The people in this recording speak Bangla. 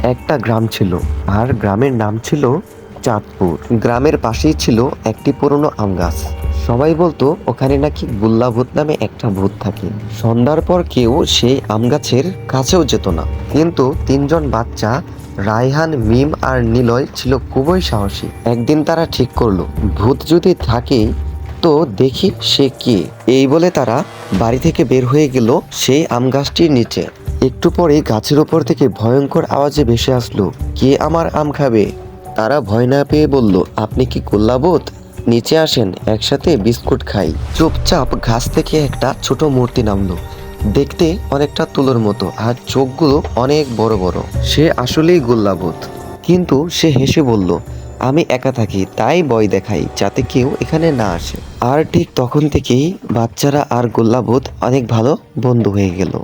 একটা গ্রাম ছিল, আর গ্রামের নাম ছিল চাঁদপুর। গ্রামের পাশেই ছিল একটি পুরনো আম গাছ। সবাই বলতো ওখানে নাকি গুল্লা ভূত নামে একটা ভূত থাকে। সন্ধ্যার পর কেউ সেই আম গাছের কাছেও যেত না। কিন্তু তিনজন বাচ্চা, রায়হান, মিম আর নিলয় ছিল খুবই সাহসী। একদিন তারা ঠিক করলো, ভূত যদি থাকে তো দেখি সে কে। এই বলে তারা বাড়ি থেকে বের হয়ে গেল সেই আম গাছটির নিচে। একটু পরে গাছের উপর থেকে ভয়ঙ্কর আওয়াজে ভেসে আসলো, কে আমার আম খাবে? তারা ভয় না পেয়ে বলল, আপনি কি গোল্লাভূত? নিচে আসেন, একসাথে বিস্কুট খাই। চুপচাপ গাছ থেকে একটা ছোট মূর্তি নামলো। দেখতে অনেকটা তুলোর মতো, আর চোখগুলো অনেক বড় বড়। সে আসলেই গোল্লাভূত। কিন্তু সে হেসে বলল, আমি একা থাকি, তাই ভয় দেখাই, যাতে কেউ এখানে না আসে। আর ঠিক তখন থেকেই বাচ্চারা আর গোল্লাভূত অনেক ভালো বন্ধু হয়ে গেল।